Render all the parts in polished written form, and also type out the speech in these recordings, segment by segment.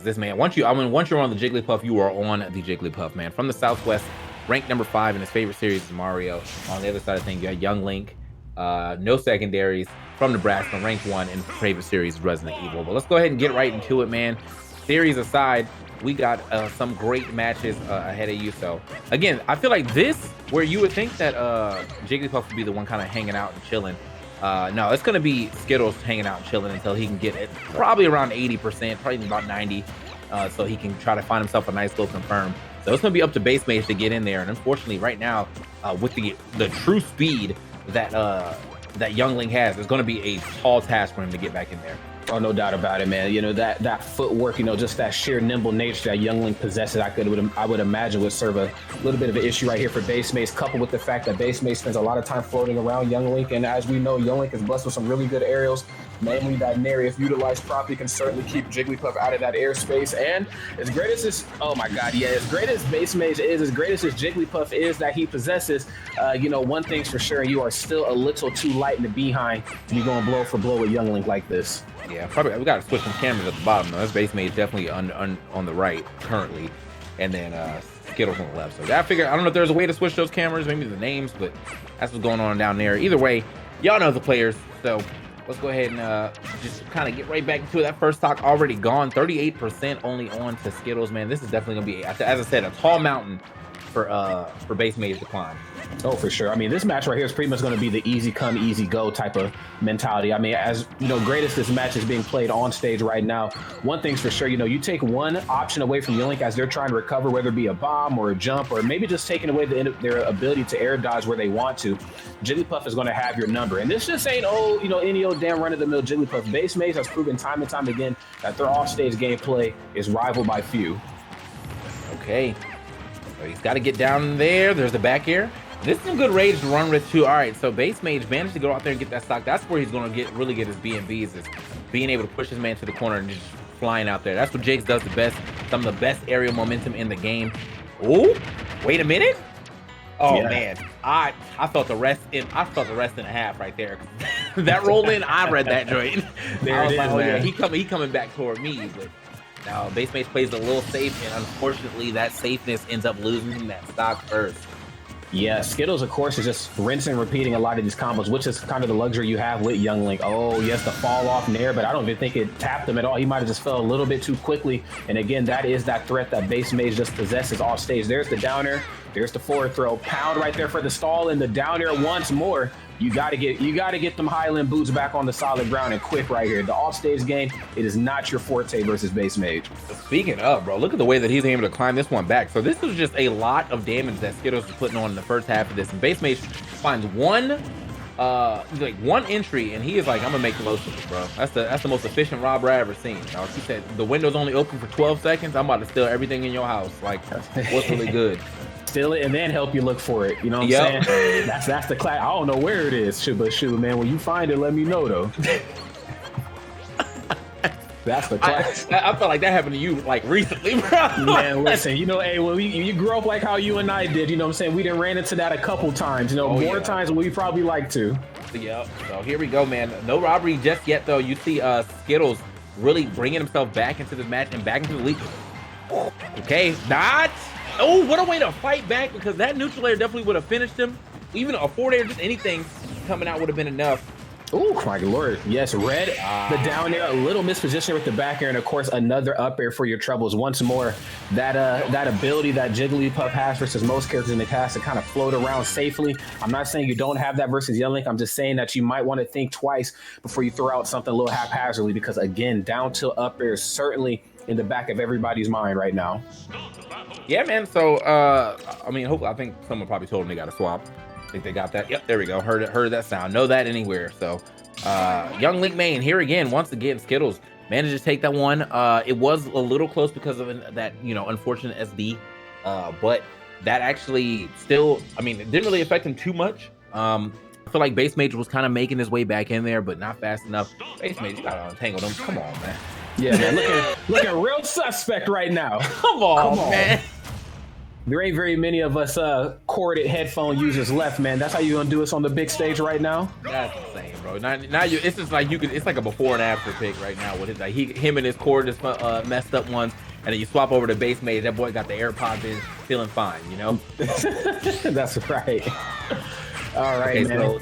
This man, once you're on the Jigglypuff, you are on the Jigglypuff, man. From the Southwest, ranked number 5 in his favorite series is Mario. On the other side of things, you got Young Link, no secondaries, from Nebraska, ranked 1 in favorite series Resident Evil. But let's go ahead and get right into it, man. Series aside, we got some great matches ahead of you. So again, I feel like this, where you would think that Jigglypuff would be the one kind of hanging out and chilling. No, it's going to be Skittles hanging out and chilling until he can get it probably around 80%, probably about 90, so he can try to find himself a nice little confirm. So it's going to be up to Bassmage to get in there. And unfortunately, right now, with the true speed that that Young Link has, it's going to be a tall task for him to get back in there. Oh, no doubt about it, man. You know, that footwork, you know, just that sheer nimble nature that Young Link possesses, I would imagine would serve a little bit of an issue right here for Bassmage, coupled with the fact that Bassmage spends a lot of time floating around Young Link. And as we know, Young Link is blessed with some really good aerials, namely that Nair, if utilized properly, can certainly keep Jigglypuff out of that airspace. And as great as this, oh my God, yeah, as great as Bassmage is, as great as this Jigglypuff is that he possesses, you know, one thing's for sure, you are still a little too light in the behind to be going blow for blow with Young Link like this. Yeah, probably we got to switch some cameras at the bottom though. That's Bassmage definitely on the right currently, and then Skittles on the left. So I figure, I don't know if there's a way to switch those cameras, maybe the names, but that's what's going on down there. Either way, y'all know the players. So let's go ahead and just kind of get right back into it. That first stock already gone, 38% only on to Skittles, man. This is definitely gonna be, as I said, a tall mountain for Bassmage to climb. Oh, for sure. I mean, this match right here is pretty much going to be the easy come, easy go type of mentality. I mean, as you know, great as this match is being played on stage right now, one thing's for sure, you know, you take one option away from Young Link as they're trying to recover, whether it be a bomb or a jump, or maybe just taking away their ability to air dodge where they want to, Jigglypuff is going to have your number. And this just ain't, oh, you know, any old damn run-of-the-mill Jigglypuff. Bassmage has proven time and time again that their off-stage gameplay is rivaled by few. Okay. So he's got to get down there. There's the back air. This is a good rage to run with too. All right, so Bassmage managed to go out there and get that stock. That's where he's going to really get his B&Bs, is being able to push his man to the corner and just flying out there. That's what Jakes does the best. Some of the best aerial momentum in the game. Oh, wait a minute. Oh yeah. Man, I felt the rest in a half right there. That roll in, I read that joint. There it is, like, oh, man. Yeah, he coming back toward me, but now Bassmage plays a little safe, and unfortunately that safeness ends up losing that stock first. Yeah, Skittles, of course, is just rinsing and repeating a lot of these combos, which is kind of the luxury you have with Young Link. Oh, yes, the fall off Nair, but I don't even think it tapped him at all. He might have just fell a little bit too quickly. And again, that is that threat that Bassmage just possesses off stage. There's the down air. There's the forward throw. Pound right there for the stall, and the down air once more. You gotta get them Highland boots back on the solid ground and quick right here. The offstage game, it is not your forte versus Bassmage. Speaking of, bro, look at the way that he's able to climb this one back. So this was just a lot of damage that Skittles was putting on in the first half of this. And Bassmage finds one entry, and he is like, I'm gonna make the most of it, bro. That's the most efficient robber I ever seen. He said the window's only open for 12 seconds. I'm about to steal everything in your house. Like, what's really good? Steal it and then help you look for it. You know what I'm saying? That's the class. I don't know where it is, but shoot, man, when you find it, let me know though. That's the class. I felt like that happened to you like recently, bro. Man, listen, you know, hey, when you grew up like how you and I did, you know what I'm saying? We done ran into that a couple times, you know, more times than we probably like to. Yep. So here we go, man. No robbery just yet, though. You see Skittles really bringing himself back into the match and back into the league. Okay, not. Oh, what a way to fight back, because that neutral air definitely would have finished him. Even a forward air, just anything coming out would have been enough. Oh my lord, yes, red, the down air, a little misposition with the back air, and of course another up air for your troubles. Once more, that ability that Jigglypuff has versus most characters in the cast to kind of float around safely. I'm not saying you don't have that versus Young Link. I'm just saying that you might want to think twice before you throw out something a little haphazardly, because again, down tilt up air is certainly in the back of everybody's mind right now. Yeah, man. So I mean, hopefully, I think someone probably told them they got a swap. I think they got that. Yep, there we go. Heard that sound. Know that anywhere. So Young Link main here again. Once again, Skittles managed to take that one. It was a little close because of that, you know, unfortunate SD, but that actually still, I mean, it didn't really affect him too much. I feel like Bassmage was kind of making his way back in there, but not fast enough. Bassmage got untangled him. Come on, man. Yeah, man, looking real suspect right now. Come on, man. There ain't very many of us corded headphone users left, man. That's how you gonna do us on the big stage right now? That's insane, bro. Now you, it's just like you could. It's like a before and after pic right now with his like him and his cord just messed up ones, and then you swap over to Bassmage. That boy got the AirPods in, feeling fine. You know. That's right. All right, okay, man.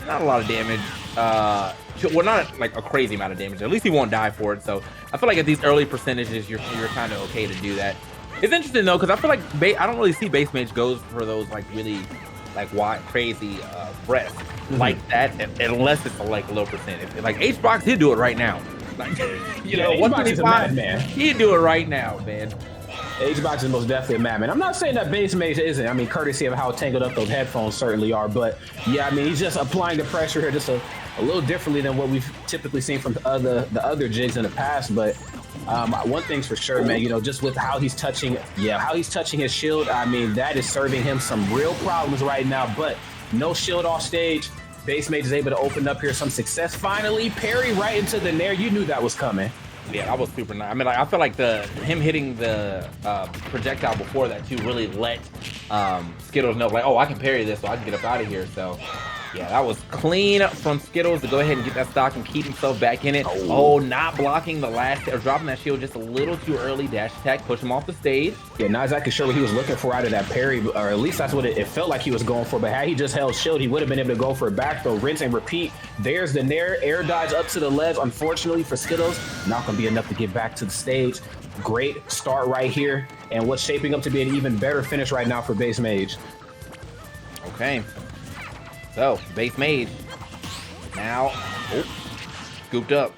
Not a lot of damage. Well, not like a crazy amount of damage. At least he won't die for it. So I feel like at these early percentages, you're kind of okay to do that. It's interesting though, because I feel like I don't really see Bassmage goes for those like really like wide crazy breaths like that unless it's like a low percentage. Like H-Box, he'd do it right now. Like, you know, 125, man. He'd do it right now, man. H-Box is most definitely a madman. I'm not saying that Bassmage isn't. I mean, courtesy of how tangled up those headphones certainly are. But yeah, I mean, he's just applying the pressure here just a little differently than what we've typically seen from the other jigs in the past. But one thing's for sure, man, you know, just with how he's touching his shield, I mean, that is serving him some real problems right now. But no shield off stage. Bassmage is able to open up here some success. Finally, parry right into the nair. You knew that was coming. Yeah, that was super nice. I mean, like, I feel like him hitting the projectile before that too really let Skittles know, like, oh, I can parry this, so I can get up out of here. So yeah, that was clean from Skittles to go ahead and get that stock and keep himself back in it. Oh, not blocking the last, or dropping that shield just a little too early. Dash attack, push him off the stage. Yeah, not exactly sure what he was looking for out of that parry, or at least that's what it felt like he was going for. But had he just held shield, he would have been able to go for a back throw, rinse and repeat. There's the nair, air dodge up to the ledge. Unfortunately for Skittles, not going to be enough to get back to the stage. Great start right here, and what's shaping up to be an even better finish right now for Bassmage. Okay. So, Bassmage now scooped up.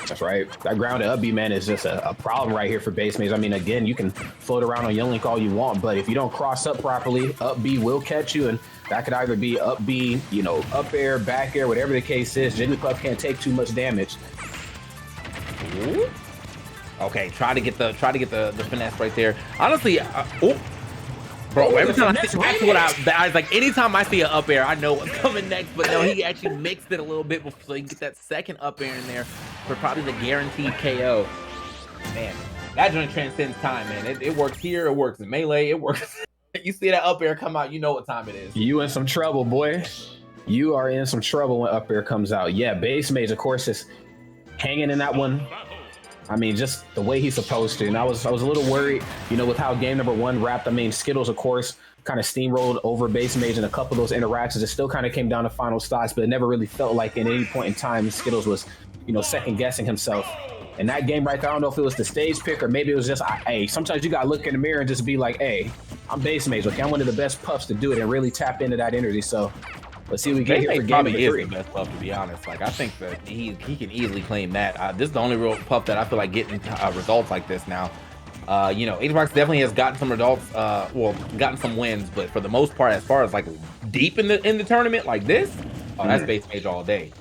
That's right. That grounded up B, man, is just a problem right here for Bassmage. I mean, again, you can float around on Young Link all you want, but if you don't cross up properly, up B will catch you, and that could either be up B, you know, up air, back air, whatever the case is. Jigglypuff can't take too much damage. Ooh. Okay, try to get the finesse right there. Honestly, bro, every time I see, that's what I was like, anytime I see an up air, I know what's coming next. But no, he actually mixed it a little bit before, so you can get that second up air in there for probably the guaranteed KO. Man, that joint transcends time, man. It works here, it works in melee, it works. You see that up air come out, you know what time it is. You in some trouble, boy. You are in some trouble when up air comes out. Yeah, Bassmage, of course, is hanging in that one. I mean, just the way he's supposed to. And I was a little worried, you know, with how game number one wrapped. I mean, Skittles, of course, kind of steamrolled over Bassmage in a couple of those interactions. It still kind of came down to final stocks, but it never really felt like at any point in time Skittles was, you know, second guessing himself. And that game right there, I don't know if it was the stage pick or maybe it was just, hey, sometimes you got to look in the mirror and just be like, hey, I'm Bassmage. Okay, I'm one of the best puffs to do it and really tap into that energy. So let's see what we get here for game number three. Is the best puff, to be honest. Like, I think that he can easily claim that. This is the only real puff that I feel like getting results like this now. You know, H-Box definitely has gotten some results, gotten some wins, but for the most part, as far as like deep in the tournament like this, that's Bassmage all day.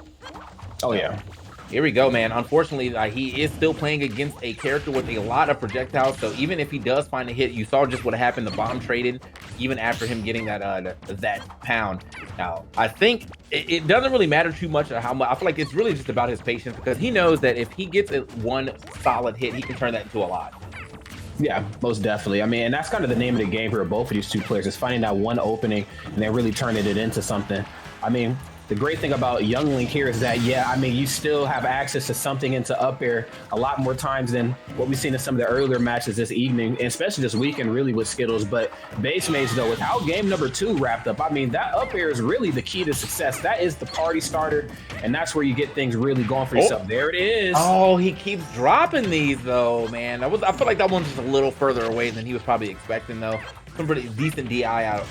Oh yeah. Here we go, man. Unfortunately, he is still playing against a character with a lot of projectiles. So even if he does find a hit, you saw just what happened. The bomb traded even after him getting that pound. Now, I think it doesn't really matter too much how much. I feel like it's really just about his patience, because he knows that if he gets one solid hit, he can turn that into a lot. Yeah, most definitely. I mean, and that's kind of the name of the game here of both of these two players, is finding that one opening and then really turning it into something. I mean, the great thing about Young Link here is that, yeah, I mean, you still have access to something into up air a lot more times than what we've seen in some of the earlier matches this evening, and especially this weekend, really, with Skittles. But Bassmage, though, with how game number two wrapped up, I mean, that up air is really the key to success. That is the party starter, and that's where you get things really going for yourself. There it is. Oh, he keeps dropping these, though, man. I feel like that one's just a little further away than he was probably expecting, though. Some pretty decent DI out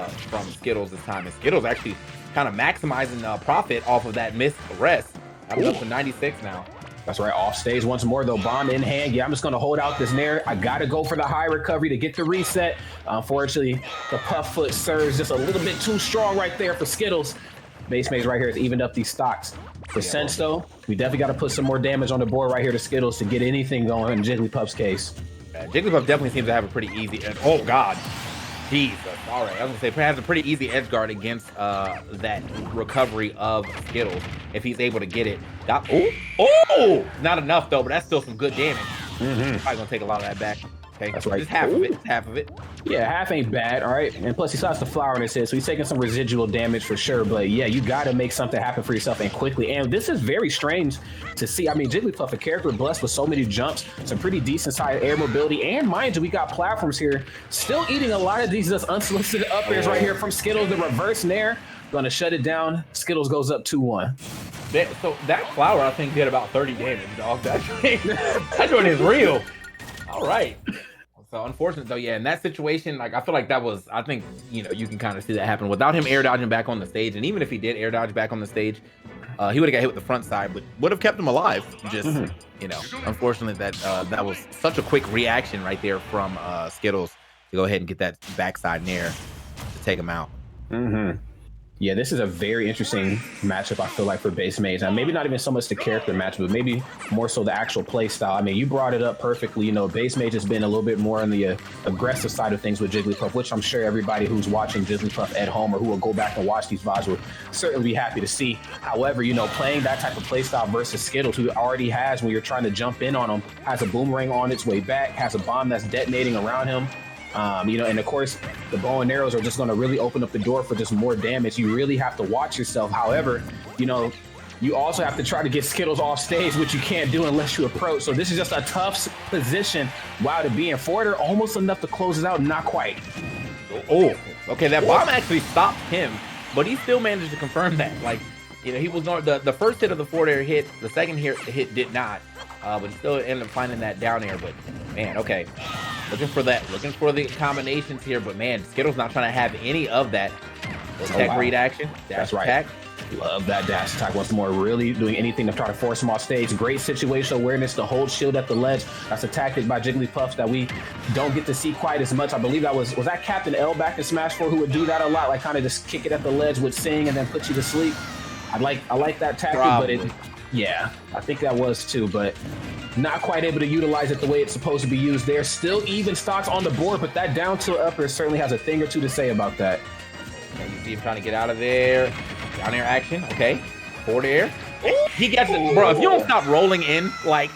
from Skittles this time, and Skittles actually kind of maximizing profit off of that missed rest. I'm up to 96 now. That's right, off stage once more though, bomb in hand. Yeah, I'm just gonna hold out this nair. I gotta go for the high recovery to get the reset. Unfortunately, the puff foot serves just a little bit too strong right there for Skittles. Bassmage right here has evened up these stocks. For Sense though, we definitely gotta put some more damage on the board right here to Skittles to get anything going in Jigglypuff's case. Jigglypuff definitely seems to have a pretty easy, oh God. Jesus. All right, I was gonna say has a pretty easy edge guard against that recovery of Skittles if he's able to get it. Oh, not enough though, but that's still some good damage. Probably gonna take a lot of that back. Okay, That's right. Just half of it. Half of it. Yeah, half ain't bad, all right? And plus, he still has the flower in his head, so he's taking some residual damage for sure. But yeah, you got to make something happen for yourself and quickly. And this is very strange to see. I mean, Jigglypuff, a character blessed with so many jumps, some pretty decent side air mobility. And mind you, we got platforms here, still eating a lot of these just unsolicited up airs right here from Skittles. The reverse nair, gonna shut it down. Skittles goes up 2-1. So that flower, I think, did about 30 damage, dog. That joint is real. All right. So unfortunate though, yeah. In that situation, like I feel like that was, I think, you know, you can kind of see that happen without him air dodging back on the stage. And even if he did air dodge back on the stage, he would have got hit with the front side, but would have kept him alive. Just, you know, unfortunately that that was such a quick reaction right there from Skittles to go ahead and get that backside nair to take him out. Yeah, this is a very interesting matchup, I feel like, for Bassmage. Now, maybe not even so much the character matchup, but maybe more so the actual play style. I mean, you brought it up perfectly. You know, Bassmage has been a little bit more on the aggressive side of things with Jigglypuff, which I'm sure everybody who's watching Jigglypuff at home or who will go back and watch these VODs will certainly be happy to see. However, you know, playing that type of play style versus Skittles, who already has, when you're trying to jump in on him, has a boomerang on its way back, has a bomb that's detonating around him. You know, and of course, the bow and arrows are just going to really open up the door for just more damage. You really have to watch yourself. However, you know, you also have to try to get Skittles off stage, which you can't do unless you approach. So this is just a tough position. Wow, to be in forwarder, almost enough to close it out, not quite. Oh, okay, that bomb actually stopped him, but he still managed to confirm that. Like, you know, he was not the first hit of the forward air hit, the second hit did not, but he still ended up finding that down air. But man, okay. Looking for the combinations here, but man, Skittles not trying to have any of that. Tech read action. That's right. Attack. Love that dash attack once more. Really doing anything to try to force him off stage. Great situational awareness to hold shield at the ledge. That's a tactic by Jigglypuff that we don't get to see quite as much. I believe that was that Captain L back in Smash 4 who would do that a lot, like kind of just kick it at the ledge with Sing and then put you to sleep. I like that tactic, Probably. but yeah, I think that was too, but not quite able to utilize it the way it's supposed to be used there. Still even stocks on the board, but that down tilt upper certainly has a thing or two to say about that. Okay, you see him trying to get out of there. Down air action. Okay. Forward air. He gets it. Bro, if you don't stop rolling in, like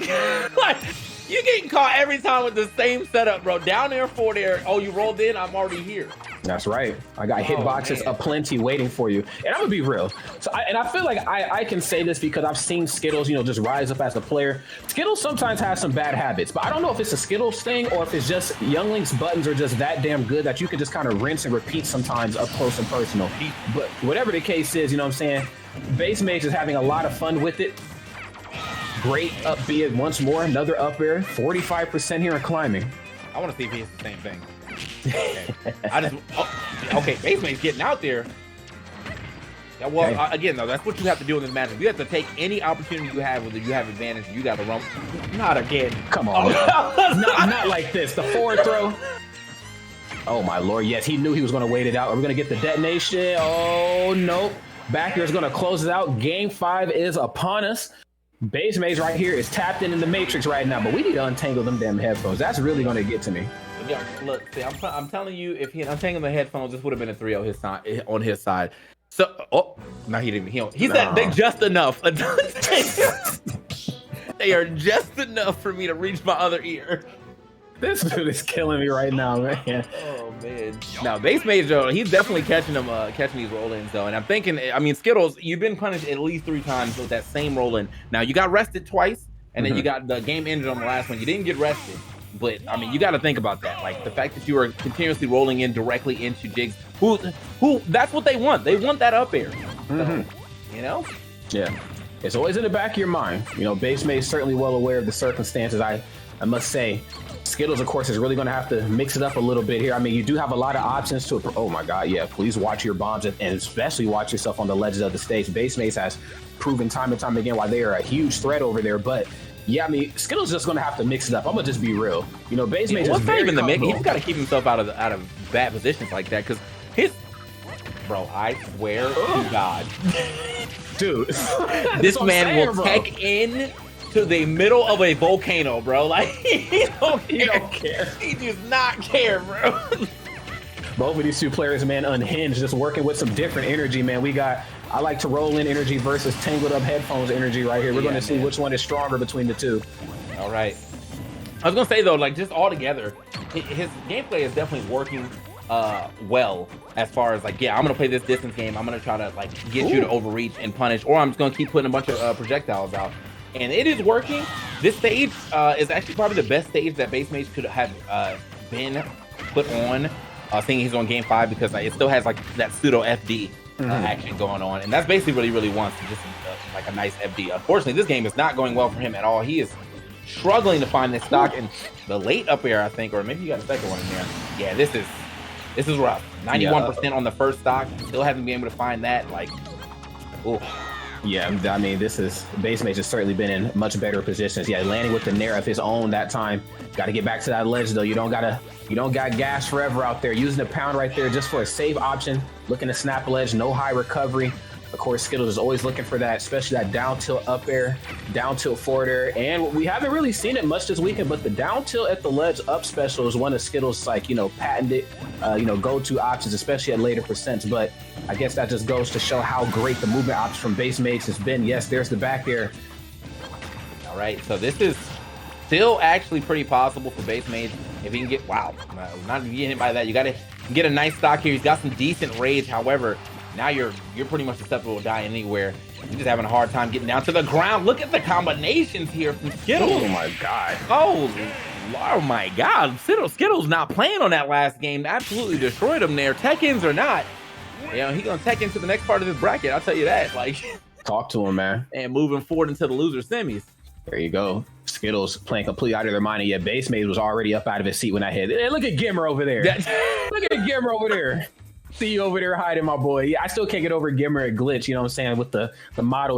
you're getting caught every time with the same setup, bro. Down air, forward air. Oh, you rolled in? I'm already here. That's right. I got hitboxes aplenty waiting for you. And I'm gonna be real. So I feel like I can say this because I've seen Skittles, you know, just rise up as a player. Skittles sometimes has some bad habits, but I don't know if it's a Skittles thing or if it's just Youngling's buttons are just that damn good that you can just kind of rinse and repeat sometimes up close and personal. But whatever the case is, you know what I'm saying? Bassmage is having a lot of fun with it. Great up B once more, another up air, 45% here in climbing. I want to see if he hits the same thing. Okay. Okay, Bassmage's getting out there. Yeah, well, Okay. Again, though, that's what you have to do in this matchup. You have to take any opportunity you have, whether you have advantage, you got to run. Not again. Come on. Not like this. The forward throw. Oh, my Lord. Yes, he knew he was going to wait it out. Are we going to get the detonation? Oh, nope. Back air is going to close it out. Game 5 is upon us. Bassmage right here is tapped in the matrix right now, but we need to untangle them damn headphones. That's really going to get to me. Yeah, look, see, I'm telling you, if he had untangled the headphones, this would have been a 3-0 on his side. So, no, he didn't. He said they just enough. They are just enough for me to reach my other ear. This dude is killing me right now, man. Oh man. Now Bassmage though, he's definitely catching these roll-ins though. And I'm thinking, I mean, Skittles, you've been punished at least 3 times with that same roll-in. Now you got rested twice, and then you got the game ended on the last one. You didn't get rested. But I mean, you got to think about that. Like the fact that you are continuously rolling in directly into Jigs, who that's what they want. They want that up air. So, you know? Yeah. It's always in the back of your mind. You know, Bassmage is certainly well aware of the circumstances. I must say, Skittles, of course, is really going to have to mix it up a little bit here. I mean, you do have a lot of options to. Oh my God, yeah. Please watch your bombs and especially watch yourself on the ledges of the stage. Bassmage has proven time and time again why they are a huge threat over there, but. Yeah, I mean, Skittles is just gonna have to mix it up. I'm gonna just be real. You know, Bassmage is very even the mix. He's got to keep himself out of bad positions like that because bro. I swear to God, dude, this man will tech in to the middle of a volcano, bro. Like he don't care. He does not care, bro. Both of these two players, man, unhinged, just working with some different energy, man. We got. I like to roll in energy versus tangled up headphones energy right here. We're going to see which one is stronger between the two. All right. I was gonna say though, like just all together, his gameplay is definitely working well as far as like, yeah, I'm gonna play this distance game. I'm gonna try to like get you to overreach and punish, or I'm just gonna keep putting a bunch of projectiles out, and it is working. This stage is actually probably the best stage that Bassmage could have been put on. Seeing he's on game 5 because it still has like that pseudo FD action going on, and that's basically what he really wants, just like a nice FD. Unfortunately, this game is not going well for him at all. He is struggling to find this stock, and the late up air, I think, or maybe you got a second one in there. Yeah, this is rough. 91% on the first stock. Still haven't been able to find that. Like, oh. Yeah, I mean, Bassmage has certainly been in much better positions. Yeah, landing with the Nair of his own that time. Got to get back to that ledge though. You don't got gas forever out there. Using the pound right there just for a save option. Looking to snap a ledge, no high recovery. Of course, Skittles is always looking for that, especially that down tilt up air, down tilt forward air. And we haven't really seen it much this weekend, but the down tilt at the ledge up special is one of Skittles' like, patented, go-to options, especially at later percents. But I guess that just goes to show how great the movement option from Bassmage has been. Yes, there's the back air. All right, so this is still actually pretty possible for Bassmage if he can get, wow, not getting hit by that. You got to get a nice stock here. He's got some decent rage. However, now you're pretty much susceptible to die anywhere. You're just having a hard time getting down to the ground. Look at the combinations here from Skittles. Oh my God. Oh my God. Skittles not playing on that last game. Absolutely destroyed him there. Tekkens or not, he's gonna tech into the next part of this bracket. I'll tell you that. Like, talk to him, man. And moving forward into the loser semis. There you go. Skittles playing completely out of their mind, and yet Bassmage was already up out of his seat when I hit. Hey, look at Gimmer over there. Look at Gimmer over there. See you over there hiding, my boy. Yeah, I still can't get over Gimmer at glitch, you know what I'm saying, with the model